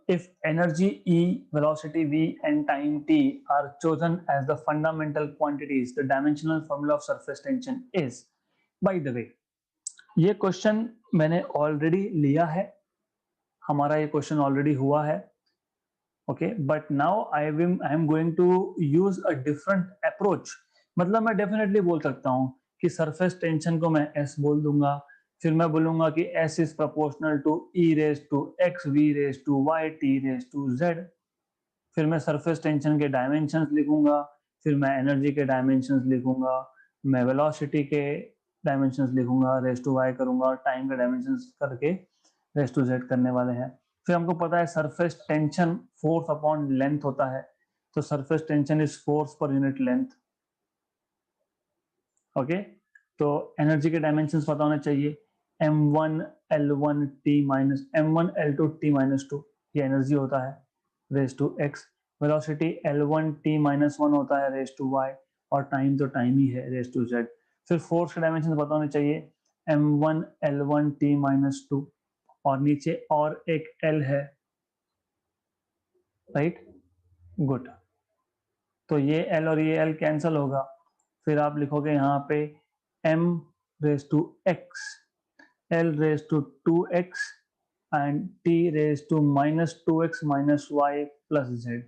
if energy E, velocity V and time t are chosen as the fundamental quantities, the dimensional formula of surface tension is. By the way, ये question मैंने already लिया है, हमारा ये question already हुआ है, okay, but now I am going to use a different approach. मतलब मैं डेफिनेटली बोल सकता हूं कि सरफेस टेंशन को मैं एस बोल दूंगा, फिर मैं बोलूंगा कि S is proportional to E raise to X V raise to Y T raise to Z. फिर मैं सरफेस टेंशन के डायमेंशंस लिखूंगा, फिर मैं एनर्जी के डायमेंशंस लिखूंगा, मैं वेलोसिटी के डायमेंशंस लिखूंगा, रेज टू वाई करूंगा, टाइम के डायमेंशंस करके रेज टू जेड करने वाले हैं। फिर हमको पता है surface tension force upon length होता है, तो surface tension is force per unit length, okay. तो एनर्जी के डायमेंशंस पता होने चाहिए, m1 l1 t minus m1 l2 t minus 2, ये एनर्जी होता है raise to x। Velocity l1 t minus 1 होता है रेज टू y, और टाइम तो टाइम ही है रेज टू z। फिर फोर्स के डायमेंशन पता होने चाहिए, m1 l1 t माइनस 2, और नीचे और एक l है, राइट, गुड। तो ये l और ये l कैंसल होगा, फिर आप लिखोगे यहाँ पे m raise to x, l raise to 2x and t raise to minus 2x minus y plus z,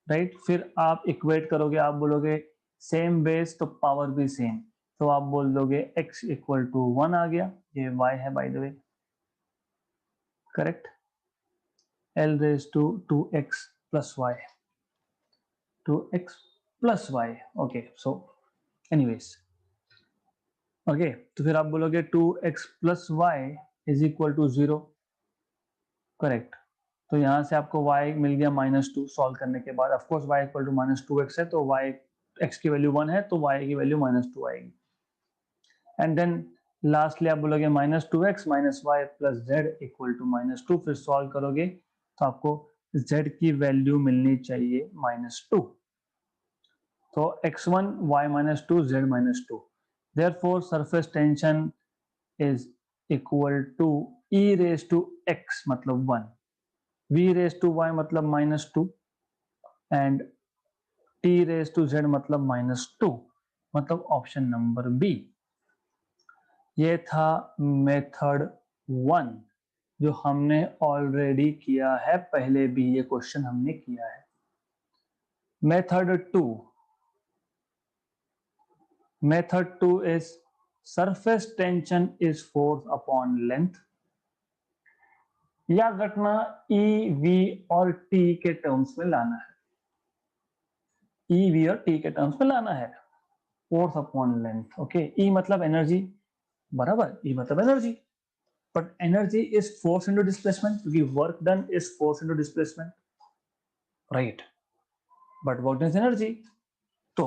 right. फिर आप इक्वेट करोगे, आप बोलोगे सेम बेस तो पावर भी सेम, तो आप बोल दोगे x इक्वल टू 1 आ गया, ये y है by the way, correct. l raise to 2x plus y, 2x plus y, okay. So anyways, okay, तो फिर आप बोलोगे 2x plus Y is equal to 0, correct. तो यहां से आपको y मिल गया -2 सॉल्व करने के बाद। Of course y equal to -2x है, तो y x की वैल्यू 1 है, तो y की वैल्यू -2 आएगी। एंड देन लास्टली आप बोलोगे -2x minus Y plus Z equal to -2, फिर सॉल्व करोगे तो आपको z की वैल्यू मिलनी चाहिए -2। तो x1 y -2 z -2, therefore surface tension is equal to e raised to x मतलब 1, v raised to y मतलब -2 and t raised to z मतलब -2, मतलब ऑप्शन नंबर बी। ये था मेथड 1 जो हमने ऑलरेडी किया है, पहले भी ये क्वेश्चन हमने किया है। Method 2, method 2 is surface tension is force upon length. याद रखना ई वी और टी के टर्म्स में लाना है, ई वी और टी के टर्म्स में लाना है, force upon length, okay. E मतलब एनर्जी, बराबर, ई मतलब energy, but energy is force into displacement, क्योंकि work done is force into displacement, right, but work done is energy. तो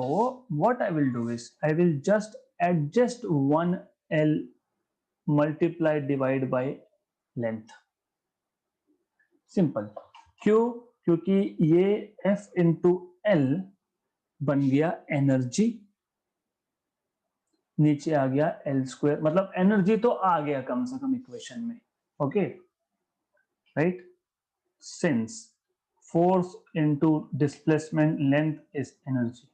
what I will do is I will just adjust 1l multiply divide by length, simple. क्यों? क्योंकि ये F into L बन गया energy, नीचे आ गया L square, मतलब energy तो आ गया कम से कम इक्वेशन में, okay, right. Since force into displacement length is energy,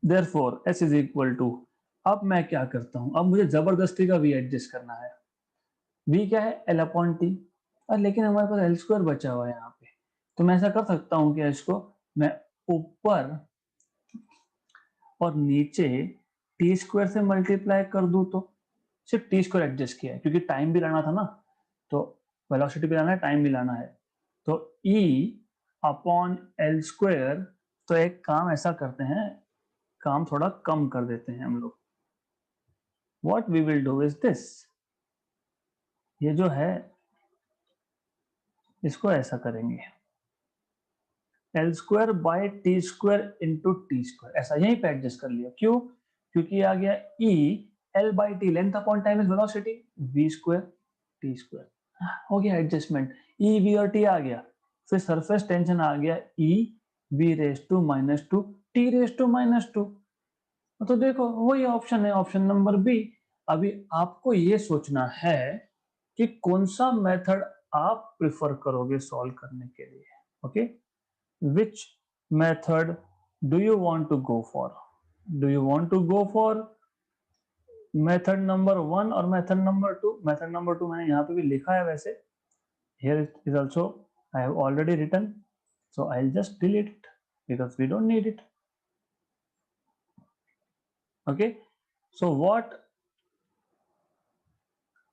therefore S is equal to, अब मैं क्या करता हूं, अब मुझे जबरदस्ती का V एडजस्ट करना है। V क्या है, L अपॉन टी, और लेकिन हमारे पास एल स्क्वायर बचा हुआ है यहाँ पे, तो मैं ऐसा कर सकता हूं कि इसको मैं ऊपर और नीचे टी स्क्वायर से मल्टीप्लाई कर दूं, तो सिर्फ टी स्क्वायर एडजस्ट किया है क्योंकि टाइम भी लाना था ना, तो वेलोसिटी भी लाना है, टाइम भी लाना है, तो E अपॉन एल स्क्वायर। तो एक काम ऐसा करते हैं, काम थोड़ा कम कर देते हैं हम लोग। What we will do is this, ये जो है इसको ऐसा करेंगे, L square by T square into T square, ऐसा यहीं पे एडजस्ट कर लिया। क्यों? क्योंकि आ गया E L by T, length upon time is velocity, V square T square, हो गया एडजस्टमेंट, ई वी और टी आ गया। फिर सरफेस टेंशन आ गया E V raise to -2 T raise to -2, तो देखो वही ऑप्शन है, ऑप्शन नंबर बी। अभी आपको ये सोचना है कि कौन सा मेथड आप प्रिफर करोगे सॉल्व करने के लिए. Okay, which method do you want to go for? Do you want to go for method number 1 और मेथड नंबर 2? मेथड नंबर 2 मैंने यहाँ पे भी लिखा है वैसे. Here it is also I have already written, so I'll just delete it because we don't need it. Okay, so what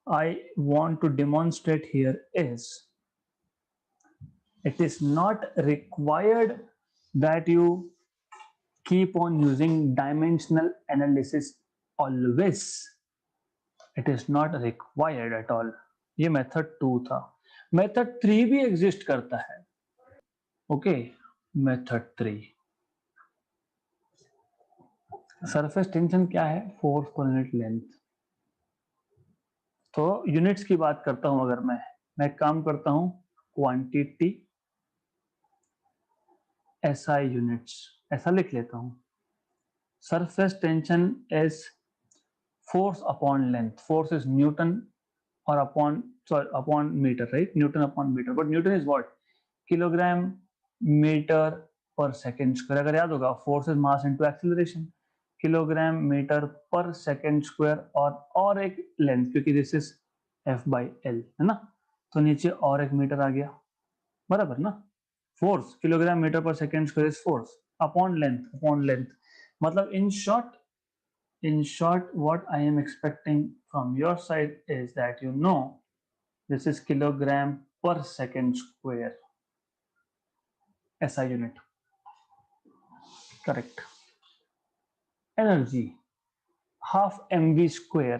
I want to demonstrate here is it is not required that you keep on using dimensional analysis always. It is not required at all. ये method 2 था. Method 3 भी exist करता है. Okay, method 3 surface tension क्या है? Force per unit length. तो units की बात करता हूं. अगर मैं काम करता हूं क्वांटिटी एसआई यूनिट्स, ऐसा लिख लेता हूं. Surface tension is force upon length. Force is newton और upon metre, right? Newton upon metre, but newton is what? Kilogram metre per second square. अगर याद होगा, force is mass into acceleration. Kilogram metre per second square और एक length, क्योंकि this is F by L, है ना? तो नीचे और एक मीटर आ गया, बराबर ना? Force kilogram metre per second square is force upon length. मतलब in short what I am expecting from your side is that you know this is kilogram per second square SI unit. Correct. Energy half mv square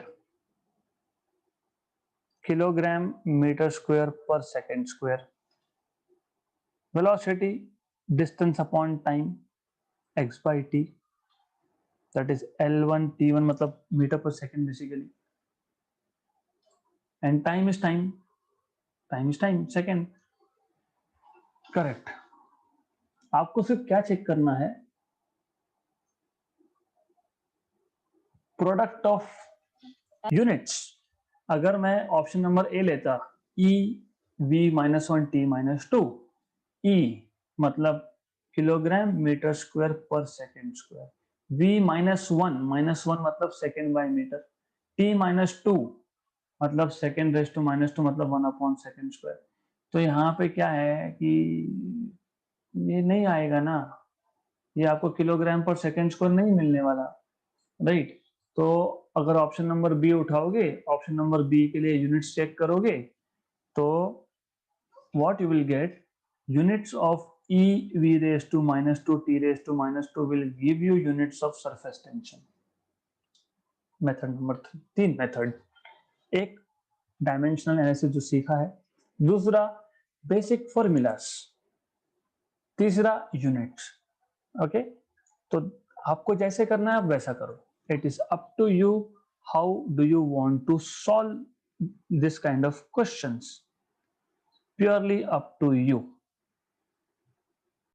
kilogram meter square per second square. Velocity distance upon time x by t, that is L1 T1, मतलब metre per second basically. And time is time second. Correct. आपको सिर्फ क्या check करना है? Product of units. अगर मैं option number A लेता, E V -1 T -2, ई मतलब किलोग्राम मीटर स्क्वायर पर सेकेंड स्क्वायर, v -1 मतलब सेकेंड बाय मीटर, t -2 मतलब सेकेंड रेज टू -2 मतलब 1 अपॉन सेकेंड स्क्वायर. तो यहाँ पे क्या है कि ये नहीं आएगा ना, ये आपको किलोग्राम पर सेकेंड स्क्वायर नहीं मिलने वाला, राइट? तो अगर ऑप्शन नंबर बी उठाओगे, ऑप्शन नंबर बी के लिए यूनिट्स चेक करोगे, तो what you will get, units of e v raised to -2 t raised to -2 will give you units of surface tension. Method number 3 method. एक dimensional analysis जो सीखा है, दूसरा बेसिक फॉर्मूलास, तीसरा यूनिट्स. ओके, तो आपको जैसे करना है आप वैसा करो. It is up to you how do you want to solve this kind of questions. Purely up to you.